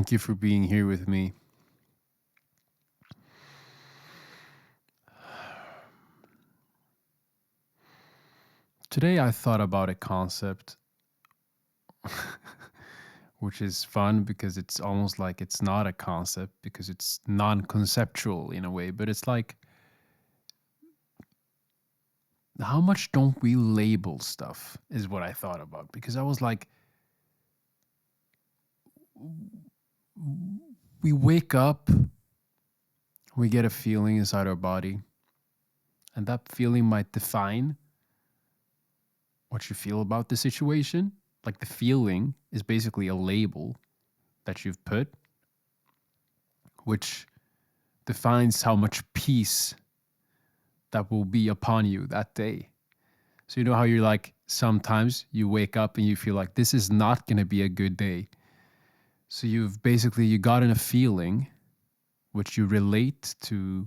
Thank you for being here with me. Today I thought about a concept which is fun because it's almost like it's not a concept because it's non-conceptual in a way, but it's like how much don't we label stuff is what I thought about because I was like we wake up, we get a feeling inside our body, and that feeling might define what you feel about the situation. Like the feeling is basically a label that you've put, which defines how much peace that will be upon you that day. So you know how you're like, sometimes you wake up and you feel like this is not going to be a good day. So you gotten a feeling which you relate to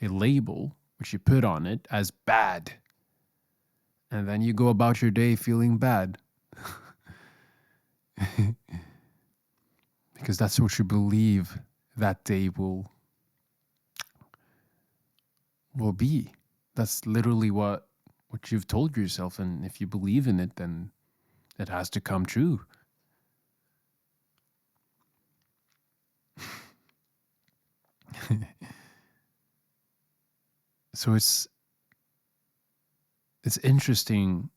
a label which you put on it as bad. And then you go about your day feeling bad. Because that's what you believe that day will be. That's literally what you've told yourself, and if you believe in it, then it has to come true. So it's interesting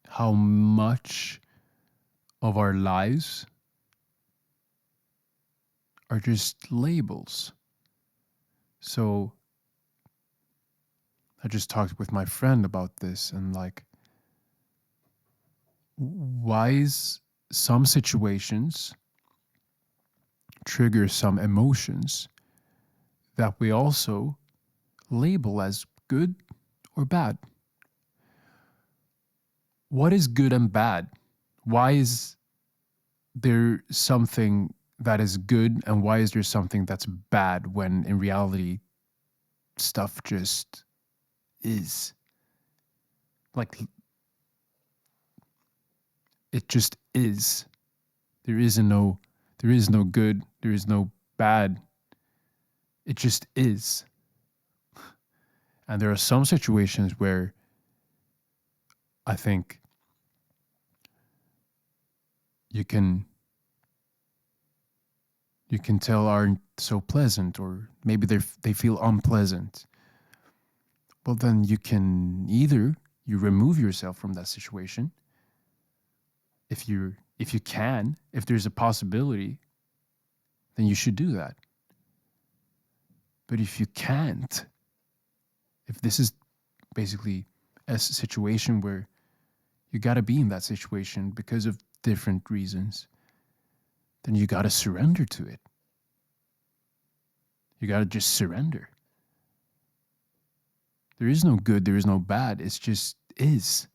how much of our lives are just labels. So I just talked with my friend about this, and like, why is some situations trigger some emotions that we also label as good or bad? What is good and bad? Why is there something that is good and why is there something that's bad when in reality stuff just is? Like, it just is. There is no good, there is no bad. It just is. And there are some situations where I think you can tell aren't so pleasant, or maybe they feel unpleasant. Well, then you can either you remove yourself from that situation. If there's a possibility, then you should do that. But if you can't, if this is basically a situation where you got to be in that situation because of different reasons, then you got to surrender to it. You got to just surrender. There is no good, there is no bad. It's just is.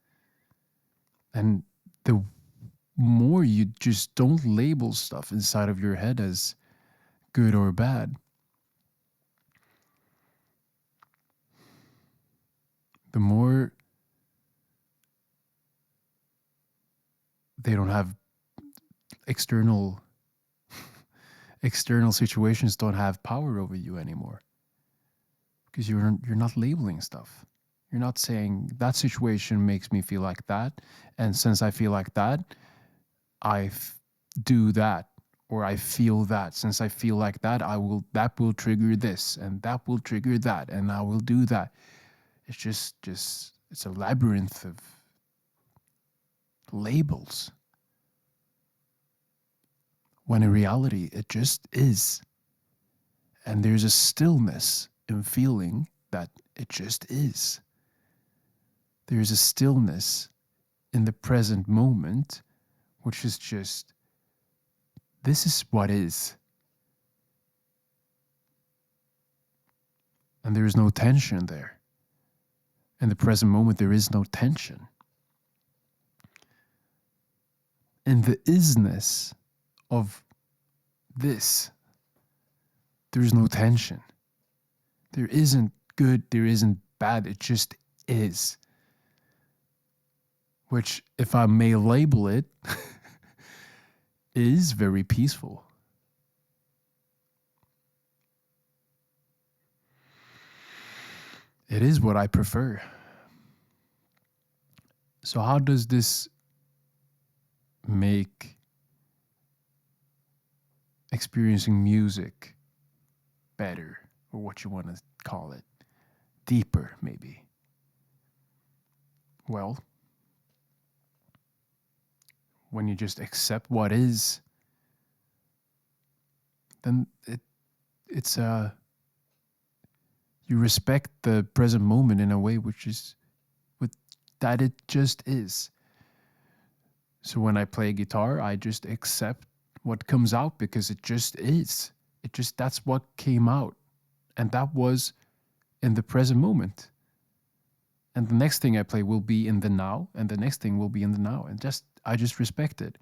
And the more you just don't label stuff inside of your head as good or bad, the more they don't have external situations don't have power over you anymore. Because you're not labeling stuff. You're not saying that situation makes me feel like that, and since I feel like that, I do that, or I feel that. Since I feel like that, that will trigger this, and that will trigger that, and I will do that. It's just it's a labyrinth of labels. When in reality, it just is. And there's a stillness in feeling that it just is. There's a stillness in the present moment, which is just, this is what is. And there is no tension there. In the present moment, there is no tension. In the isness of this, there is no tension. There isn't good, there isn't bad, it just is. Which, if I may label it, is very peaceful. It is what I prefer. So, how does this make experiencing music better, or what you want to call it? Deeper, maybe? Well, when you just accept what is, then it's you respect the present moment in a way which is with that it just is. So when I play guitar, I just accept what comes out because it just is. That's what came out. And that was in the present moment. And the next thing I play will be in the now, and the next thing will be in the now. And I just respect it.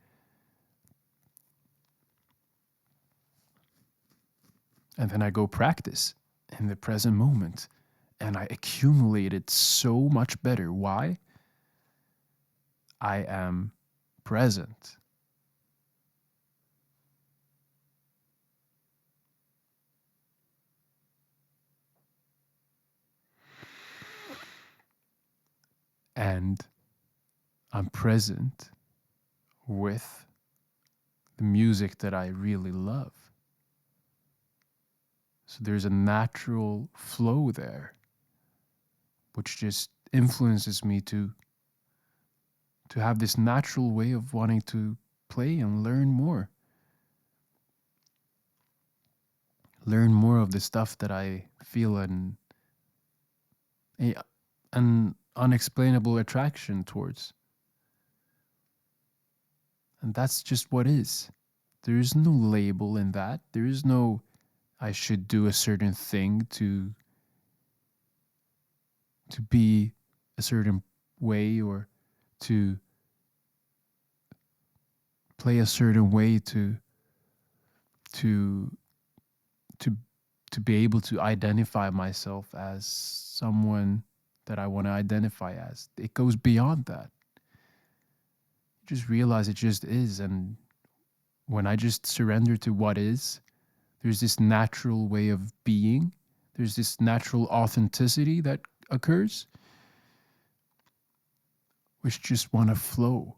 And then I go practice in the present moment. And I accumulate it so much better. Why? I am present. And I'm present with the music that I really love. So there's a natural flow there, which just influences me to have this natural way of wanting to play and learn more. Learn more of the stuff that I feel an unexplainable attraction towards. And that's just what is. There is no label in that. There is no I should do a certain thing to be a certain way, or to play a certain way to to to to be able to identify myself as someone that I want to identify as. It goes beyond that. You just realize it just is. And when I just surrender to what is, there's this natural way of being. There's this natural authenticity that occurs, which just want to flow.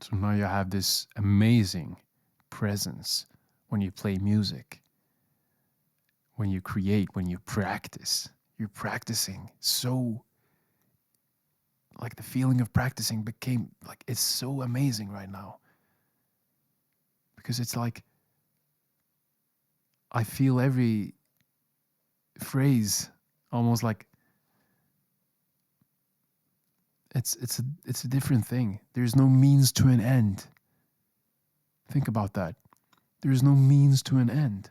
So now you have this amazing presence when you play music, when you create, when you practice. You're practicing so, like, the feeling of practicing became, like, it's so amazing right now. Because it's like, I feel every phrase almost like it's a different thing. There's no means to an end. Think about that. There's no means to an end.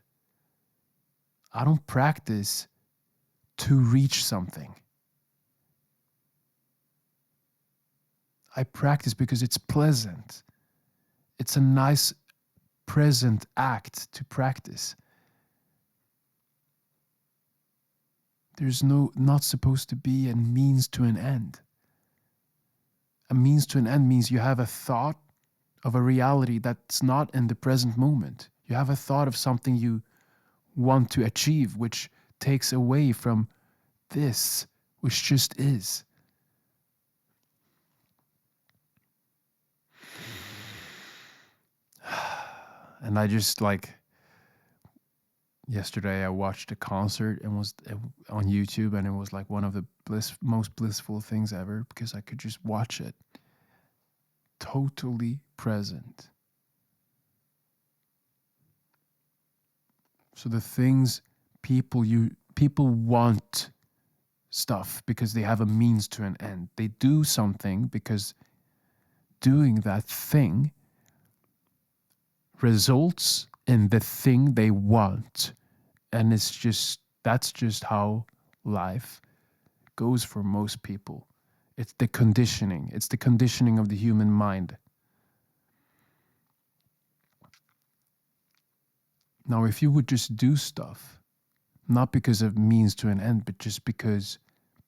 I don't practice to reach something. I practice because it's pleasant. It's a nice present act to practice. There's not supposed to be a means to an end. A means to an end means you have a thought of a reality that's not in the present moment. You have a thought of something you want to achieve, which takes away from this, which just is. And I just, like, yesterday I watched a concert and was on YouTube, and it was like one of the most blissful things ever, because I could just watch it totally present. So the things people want stuff because they have a means to an end. They do something because doing that thing results in the thing they want. And that's just how life goes for most people. It's the conditioning. It's the conditioning of the human mind. Now, if you would just do stuff, not because of means to an end, but just because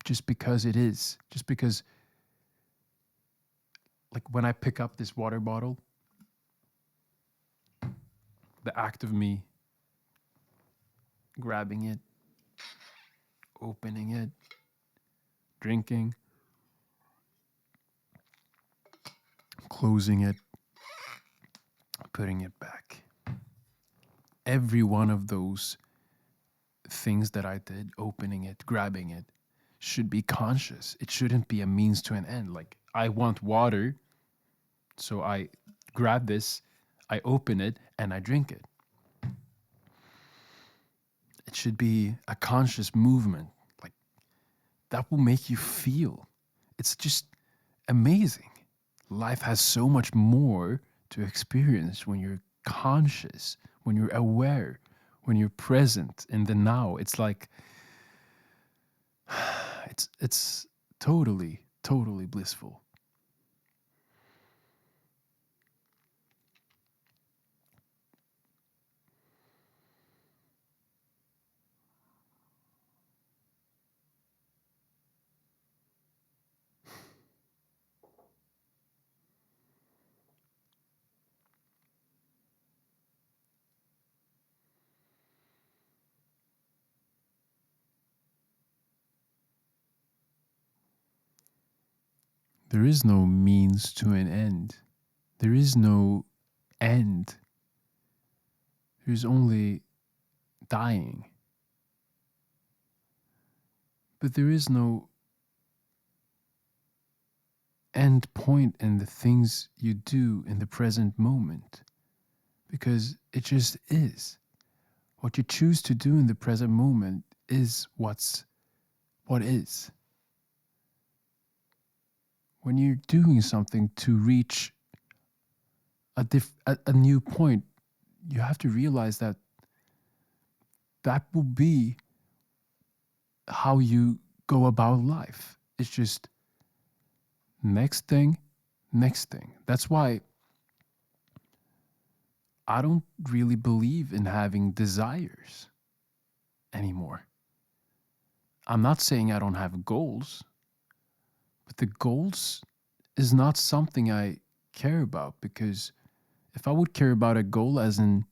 it is, just because, like, when I pick up this water bottle, the act of me grabbing it, opening it, drinking, closing it, putting it back. Every one of those things that I did, opening it, grabbing it, should be conscious. It shouldn't be a means to an end. Like, I want water, so I grab this, I open it, and I drink it. It should be a conscious movement. Like, that will make you feel. It's just amazing. Life has so much more to experience when you're conscious, when you're aware, when you're present in the now. It's like it's totally blissful. There is no means to an end. There is no end. There's only dying. But there is no end point in the things you do in the present moment, because it just is. What you choose to do in the present moment is what is. When you're doing something to reach a new point, you have to realize that that will be how you go about life. It's just next thing, next thing. That's why I don't really believe in having desires anymore. I'm not saying I don't have goals, but the goals is not something I care about, because if I would care about a goal as in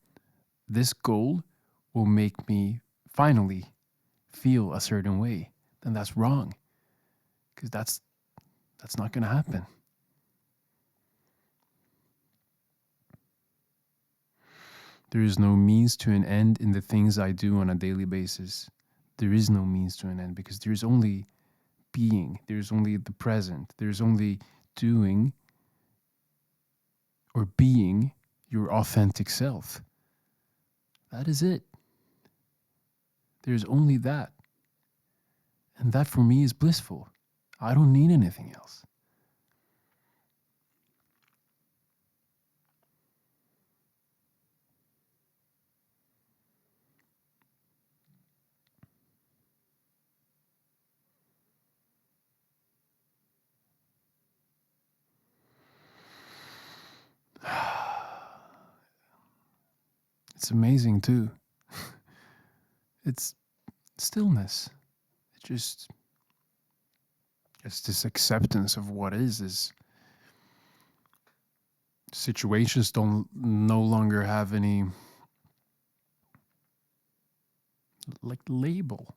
this goal will make me finally feel a certain way, then that's wrong, because that's not going to happen. There is no means to an end in the things I do on a daily basis. There is no means to an end, because there's only being, there's only the present, there's only doing or being your authentic self. That is it. There's only that. And that for me is blissful. I don't need anything else. It's amazing too. It's stillness. It's this acceptance of what is situations don't no longer have any like label.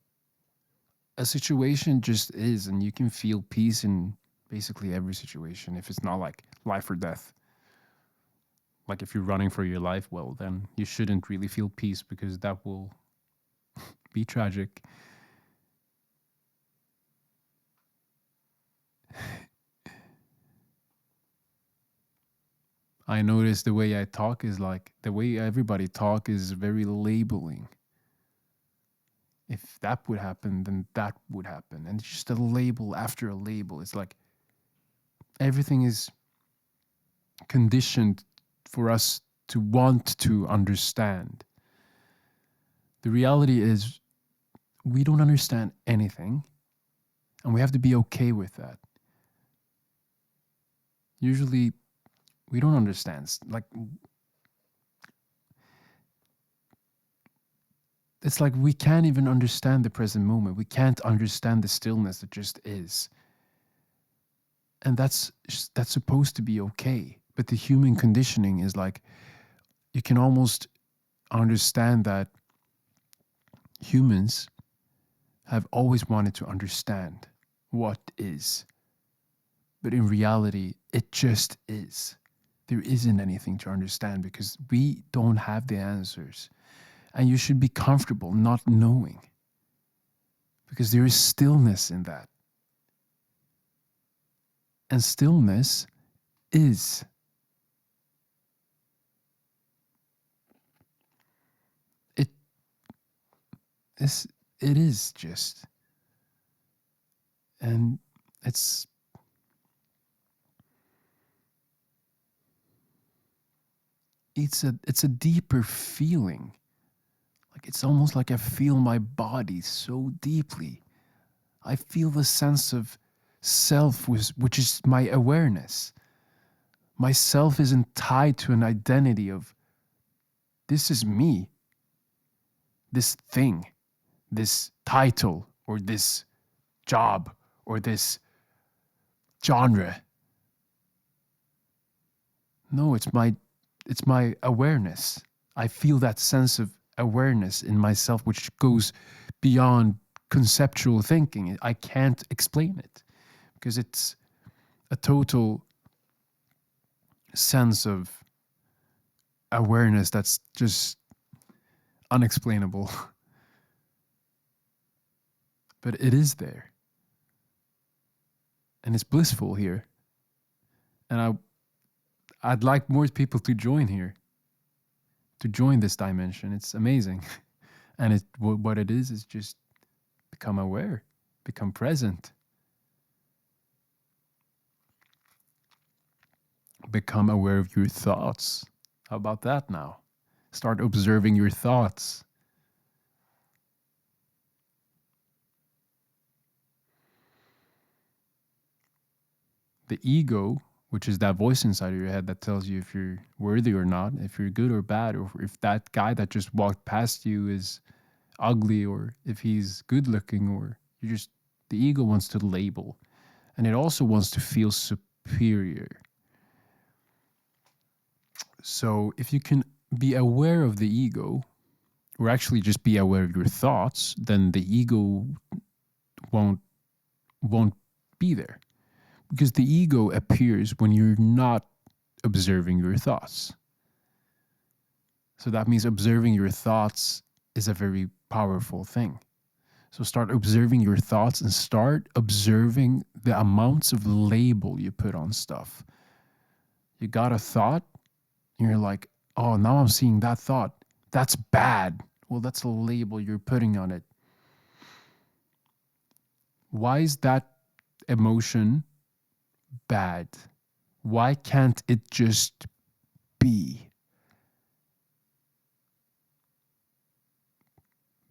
A situation just is, and you can feel peace in basically every situation if it's not like life or death. Like if you're running for your life, well, then you shouldn't really feel peace, because that will be tragic. I notice the way I talk is like the way everybody talk is very labeling. If that would happen, then that would happen. And it's just a label after a label. It's like everything is conditioned for us to want to understand. The reality is we don't understand anything, and we have to be okay with that. Usually we don't understand. Like, it's like we can't even understand the present moment. We can't understand the stillness that just is. And that's supposed to be okay. But the human conditioning is like, you can almost understand that Humans have always wanted to understand what is, but in reality, it just is. There isn't anything to understand because we don't have the answers. And you should be comfortable not knowing because there is stillness in that. And stillness is. It is, it is just. And it's it's a deeper feeling. Like it's almost like I feel my body so deeply. I feel the sense of self, which is my awareness. My self isn't tied to an identity of this is me, this thing, this title, or this job, or this genre. No, it's my awareness. I feel that sense of awareness in myself, which goes beyond conceptual thinking. I can't explain it because it's a total sense of awareness that's just unexplainable. But it is there. And it's blissful here. And I'd like more people to join here, to join this dimension. It's amazing. And what it is just become aware, become present, become aware of your thoughts. How about that now? Start observing your thoughts. The ego, which is that voice inside of your head that tells you if you're worthy or not, if you're good or bad, or if that guy that just walked past you is ugly, or if he's good looking, or the ego wants to label. And it also wants to feel superior. So if you can be aware of the ego, or actually just be aware of your thoughts, then the ego won't be there. Because the ego appears when you're not observing your thoughts. So that means observing your thoughts is a very powerful thing. So start observing your thoughts and start observing the amounts of label you put on stuff. You got a thought, and you're like, oh, now I'm seeing that thought. That's bad. Well, that's a label you're putting on it. Why is that emotion bad? Why can't it just be?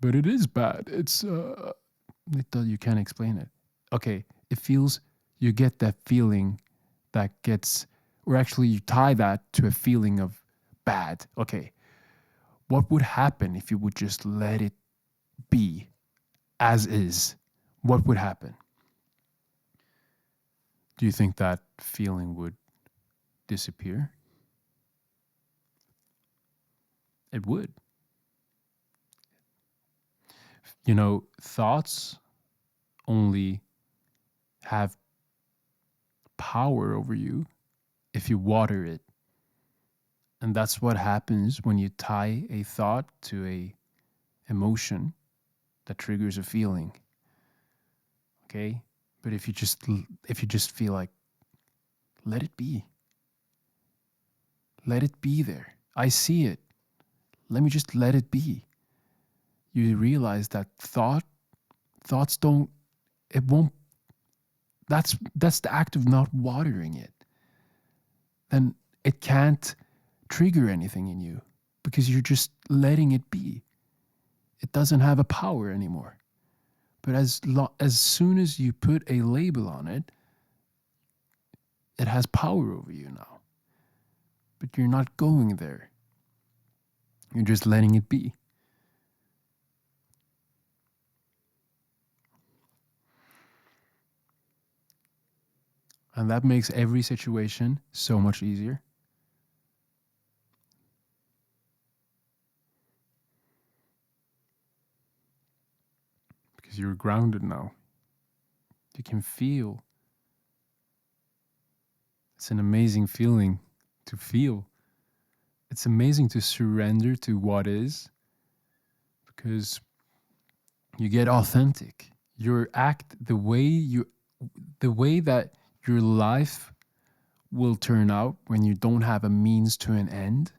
But it is bad. You can't explain it. Okay, it feels, you get that feeling that gets, or actually you tie that to a feeling of bad. Okay, what would happen if you would just let it be as is? What would happen? Do you think that feeling would disappear? It would. You know, thoughts only have power over you if you water it. And that's what happens when you tie a thought to a emotion that triggers a feeling. Okay? But if you just feel like, let it be. Let it be there. I see it. Let me just let it be. You realize that thoughts don't, it won't, that's the act of not watering it. Then it can't trigger anything in you because you're just letting it be. It doesn't have a power anymore. But as soon as you put a label on it, it has power over you now. But you're not going there. You're just letting it be. And that makes every situation so much easier. because you're grounded now. You can feel. It's an amazing feeling to feel. It's amazing to surrender to what is, because you get authentic. Your act, the way that your life will turn out when you don't have a means to an end.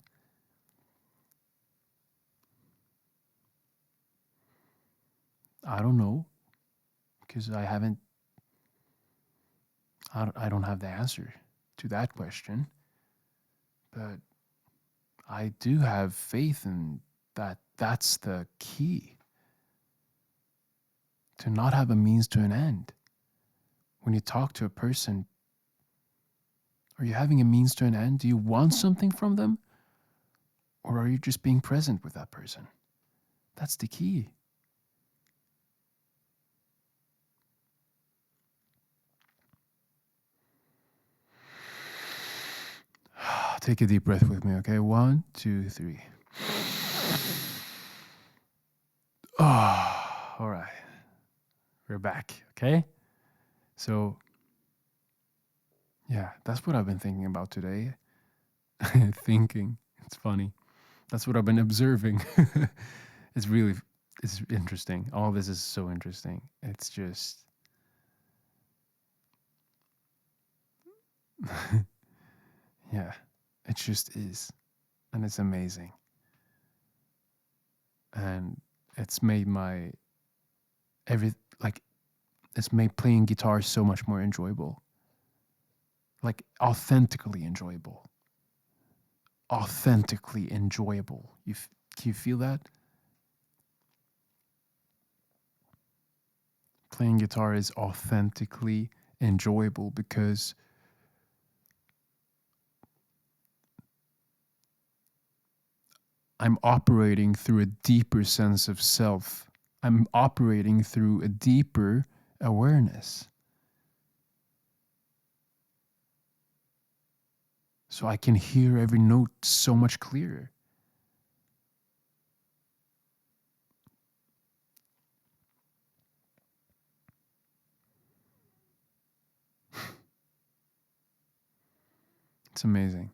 I don't know, because I don't have the answer to that question, but I do have faith in that. That's the key. To not have a means to an end. When you talk to a person, are you having a means to an end? Do you want something from them? Or are you just being present with that person? That's the key. Take a deep breath with me, okay? 1, 2, 3. Oh, all right. We're back, okay? So, yeah, that's what I've been thinking about today. Thinking. It's funny. That's what I've been observing. it's interesting. All this is so interesting. It's just yeah, it just is. And it's amazing. And it's made my it's made playing guitar so much more enjoyable. Like authentically enjoyable. Authentically enjoyable. Can you feel that? Playing guitar is authentically enjoyable because I'm operating through a deeper sense of self. I'm operating through a deeper awareness. So I can hear every note so much clearer. It's amazing.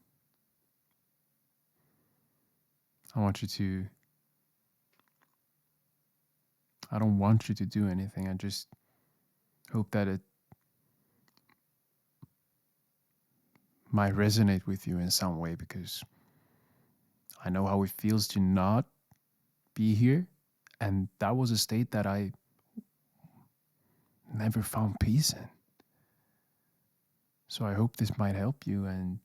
I don't want you to do anything. I just hope that it might resonate with you in some way, because I know how it feels to not be here. And that was a state that I never found peace in. So I hope this might help you, and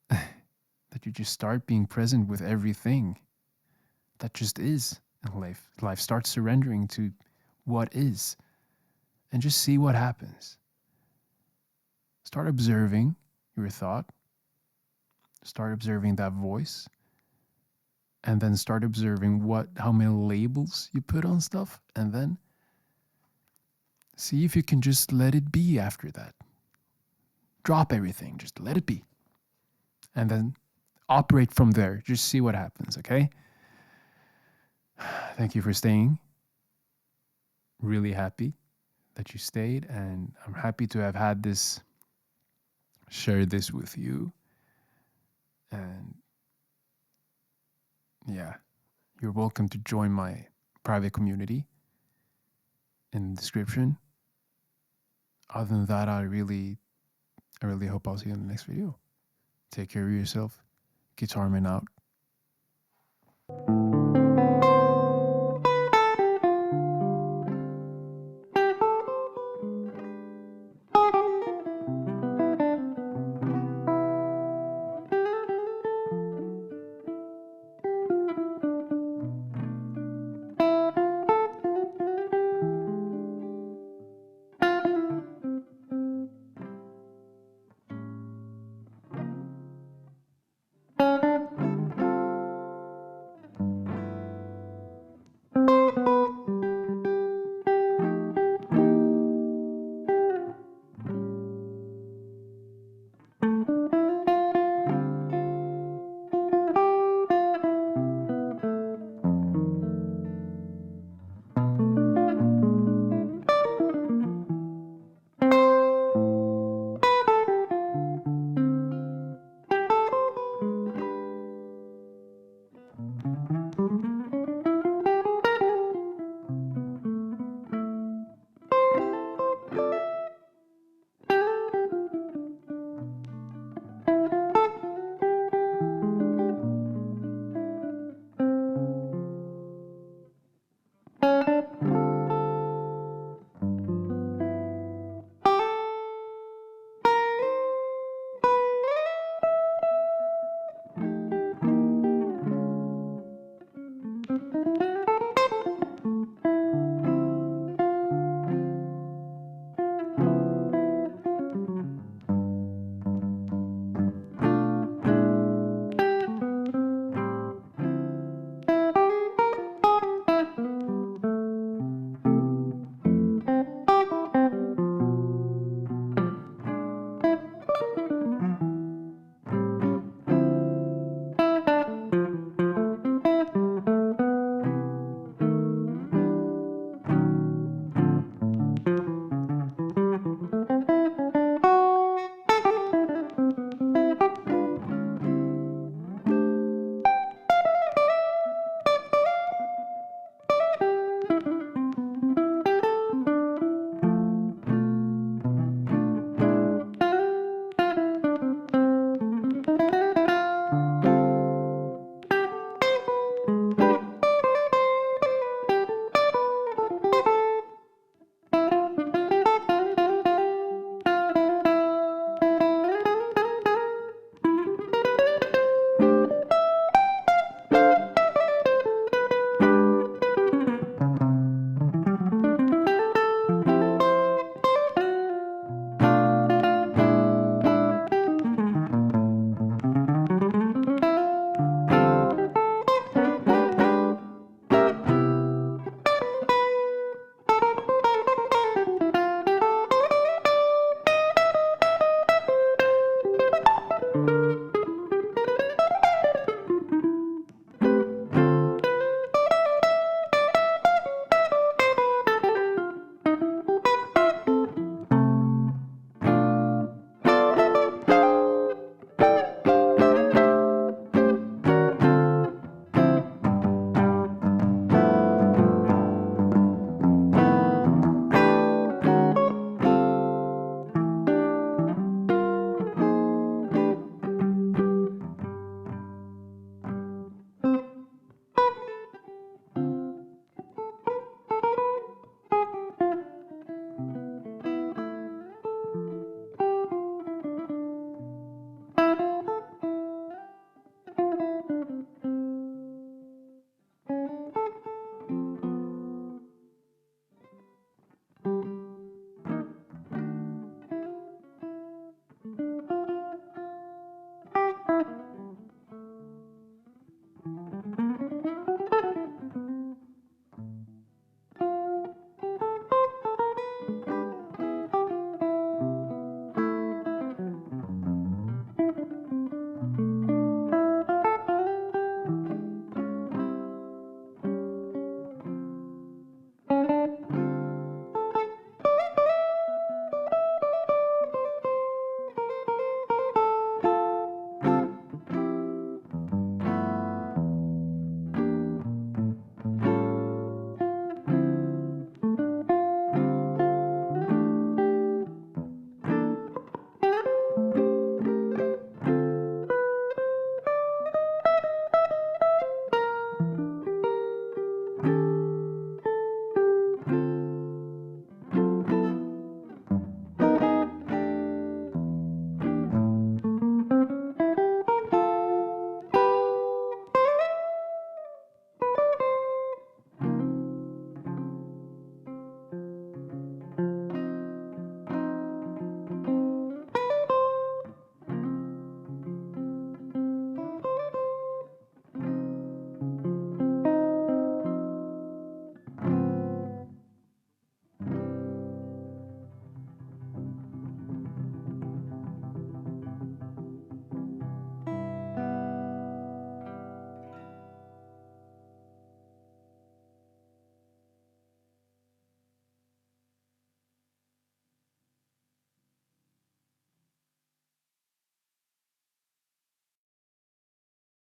that you just start being present with everything that just is in life. Life starts surrendering to what is, and just see what happens. Start observing your thought. Start observing that voice. And then start observing how many labels you put on stuff. And then see if you can just let it be after that. Drop everything. Just let it be. And then operate from there. Just see what happens, okay? Thank you for staying. Really happy that you stayed. And I'm happy to have had this, share this with you. And yeah, you're welcome to join my private community in the description. Other than that, I really hope I'll see you in the next video. Take care of yourself. GuitArmin out.